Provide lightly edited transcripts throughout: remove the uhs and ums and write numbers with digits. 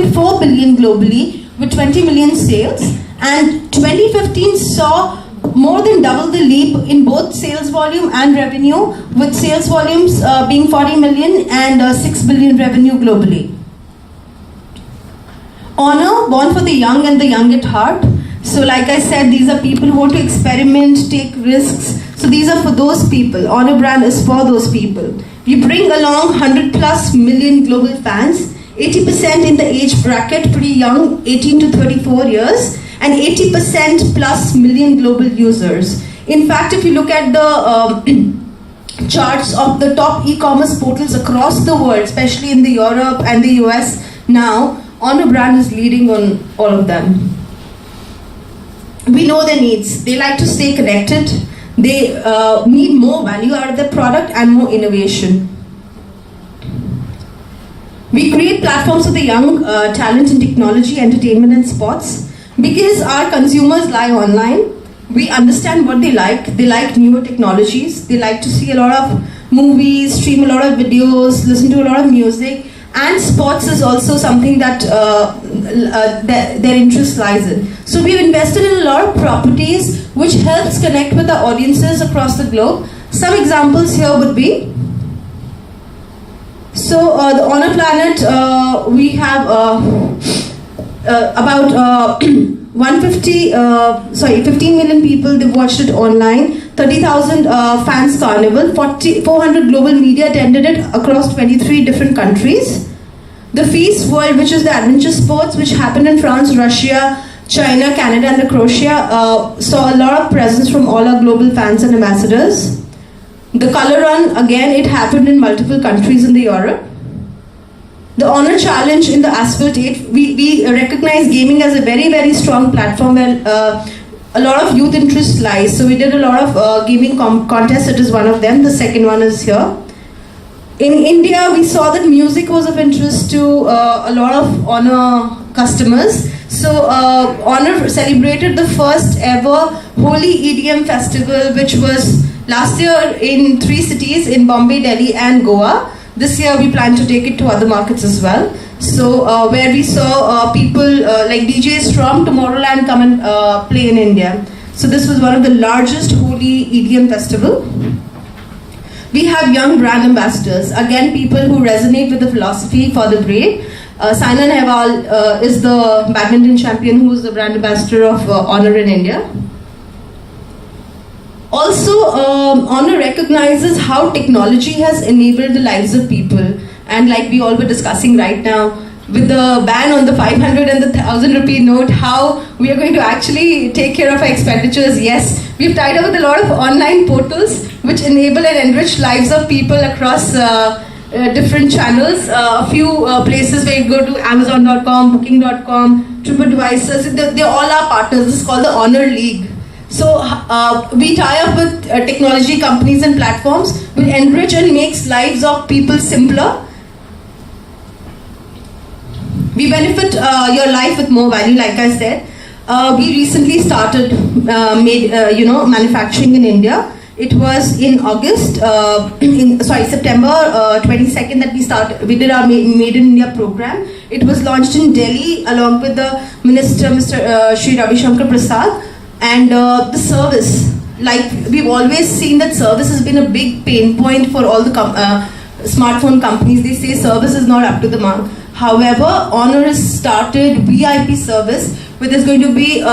1.4 billion globally with 20 million sales, and 2015 saw more than double the leap in both sales volume and revenue, with sales volumes being 40 million and 6 billion revenue globally. Honor, born for the young and the young at heart. So like I said, these are people who want to experiment, take risks. So these are for those people. Honor brand is for those people. We bring along 100 plus million global fans, 80% in the age bracket, pretty young, 18 to 34 years, and 80% plus million global users. In fact, if you look at the charts of the top e-commerce portals across the world, especially in the Europe and the US now, Honor brand is leading on all of them. We know their needs. They like to stay connected. They need more value out of their product and more innovation. We create platforms for the young talent in technology, entertainment and sports. Because our consumers lie online, we understand what they like. They like newer technologies. They like to see a lot of movies, stream a lot of videos, listen to a lot of music. And sports is also something that their interest lies in. So we've invested in a lot of properties which helps connect with our audiences across the globe. Some examples here would be, so the Honor Planet, we have about 15 million people, they've watched it online, 30,000 fans carnival, 400 global media attended it across 23 different countries. The Feast World, which is the adventure sports, which happened in France, Russia, China, Canada and Croatia, saw a lot of presence from all our global fans and ambassadors. The Color Run, again, it happened in multiple countries in the Europe. The Honor Challenge in the Asphalt 8, we recognize gaming as a very, very strong platform where a lot of youth interest lies. So we did a lot of gaming contests, it is one of them. The second one is here. In India, we saw that music was of interest to a lot of Honor customers. So Honor celebrated the first ever Holi EDM festival, which was last year in 3 cities, in Bombay, Delhi and Goa. This year we plan to take it to other markets as well. So where we saw people like DJs from Tomorrowland come and play in India. So this was one of the largest Holi EDM festival. We have young brand ambassadors, again people who resonate with the philosophy for the brave. Saina Nehwal is the badminton champion who is the brand ambassador of Honor in India. Also, Honor recognizes how technology has enabled the lives of people, and like we all were discussing right now, with the ban on the 500 and the 1000 rupee note, how we are going to actually take care of our expenditures. Yes, we've tied up with a lot of online portals which enable and enrich lives of people across different channels. A few places where you go to Amazon.com, Booking.com, TripAdvisor, they're all our partners. This is called the Honor League. So we tie up with technology companies and platforms which enrich and makes lives of people simpler. We benefit your life with more value, like I said. We recently started manufacturing in India. It was in August, September 22nd that we did our Made in India program. It was launched in Delhi along with the Minister, Mr. Shri Ravi Shankar Prasad. And the service, like we've always seen that service has been a big pain point for all the smartphone companies. They say service is not up to the mark. However, Honor has started VIP service where there's going to be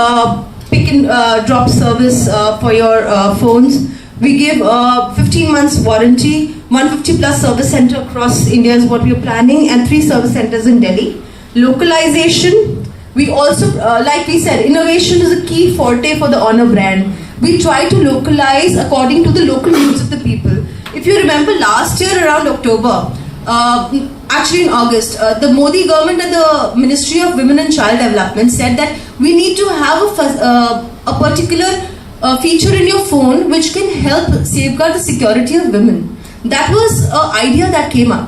pick and drop service for your phones. We give 15 months warranty, 150 plus service center across India is what we are planning, and 3 service centers in Delhi. Localization. We also, like we said, innovation is a key forte for the Honor brand. We try to localize according to the local needs of the people. If you remember last year around October, actually in August, the Modi government and the Ministry of Women and Child Development said that we need to have a particular feature in your phone which can help safeguard the security of women. That was an idea that came up.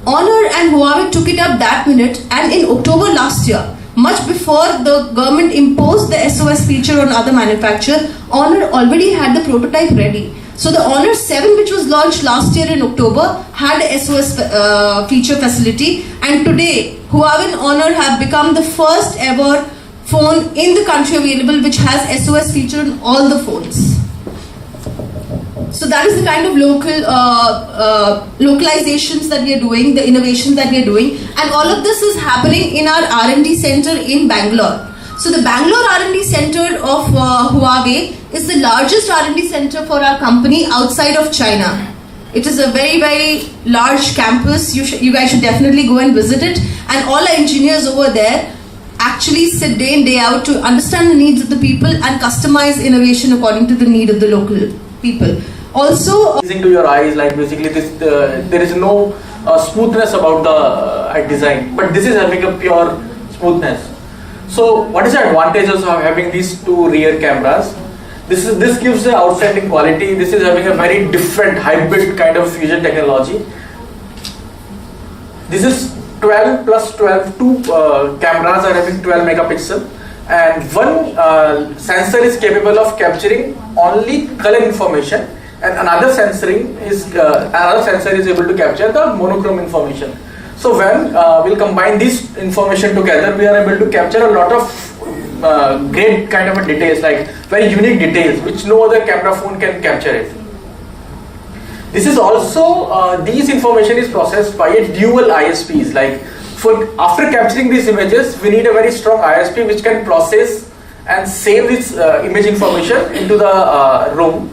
Honor and Huawei took it up that minute, and in October last year, much before the government imposed the SOS feature on other manufacturers, Honor already had the prototype ready. So the Honor 7, which was launched last year in October, had a SOS feature facility, and today Huawei and Honor have become the first ever phone in the country available which has SOS feature on all the phones. So that is the kind of localizations that we are doing, the innovations that we are doing, and all of this is happening in our R&D center in Bangalore. So the Bangalore R&D center of Huawei is the largest R&D center for our company outside of China. It is a very, very large campus. You guys should definitely go and visit it. And all our engineers over there actually sit day in, day out to understand the needs of the people and customize innovation according to the need of the local people. Also, pleasing to your eyes, like basically this, there is no smoothness about the design, but this is having a pure smoothness. So what is the advantages of having these two rear cameras? This gives the outstanding quality. This is having a very different hybrid kind of fusion technology. This is 12 plus 12, two cameras are having 12 megapixel, and one sensor is capable of capturing only color information, and another sensor is able to capture the monochrome information. So when we'll combine this information together, we are able to capture a lot of great kind of details, like very unique details which no other camera phone can capture it. This is also these information is processed by a dual ISPs. Like after capturing these images, we need a very strong ISP which can process and save this image information into the ROM.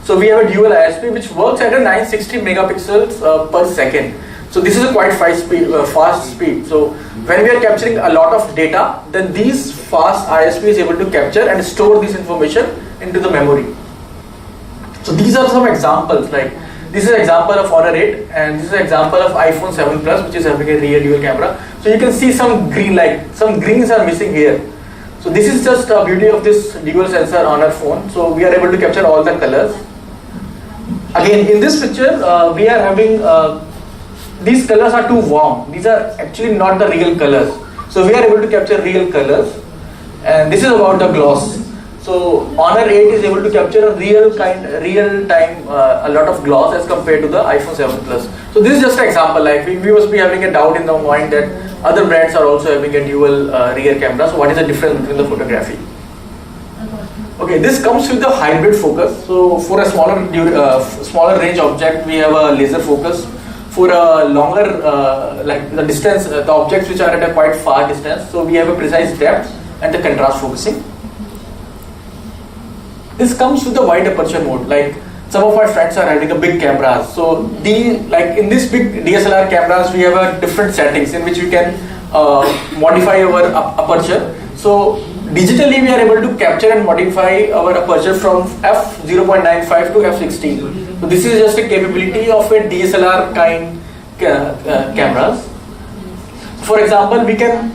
So we have a dual ISP which works at a 960 megapixels per second. So this is a quite fast speed. So when we are capturing a lot of data, then these fast ISP is able to capture and store this information into the memory. So these are some examples. Like this is an example of Honor 8, and this is an example of iPhone 7 Plus, which is having a rear dual camera. So you can see some green, like some greens are missing here. So this is just the beauty of this dual sensor on our phone. So we are able to capture all the colors. Again, in this picture, we are having these colors are too warm. These are actually not the real colors. So we are able to capture real colors, and this is about the gloss. So Honor 8 is able to capture a real time, a lot of gloss as compared to the iPhone 7 Plus. So this is just an example. Like we must be having a doubt in the mind that other brands are also having a dual rear camera. So what is the difference between the photography? Okay, this comes with the hybrid focus. So for a smaller range object, we have a laser focus. For a longer, like the distance, the objects which are at a quite far distance, so we have a precise depth and the contrast focusing. This comes with the wide aperture mode. Like some of my friends are having a big cameras. So like in this big DSLR cameras, we have a different settings in which we can modify our aperture. So digitally, we are able to capture and modify our aperture from f0.95 to f16. So this is just a capability of a DSLR kind cameras. For example, we can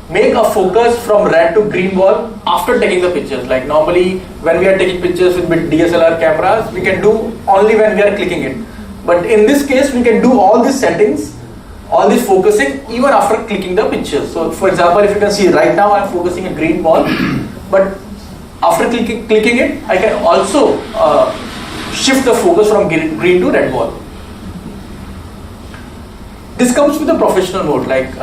make a focus from red to green ball after taking the pictures. Like normally, when we are taking pictures with DSLR cameras, we can do only when we are clicking it. But in this case, we can do all these settings, all this focusing even after clicking the picture. So for example, if you can see right now, I am focusing a green ball, but after clicking it, I can also shift the focus from green to red ball. This comes with a professional mode. Like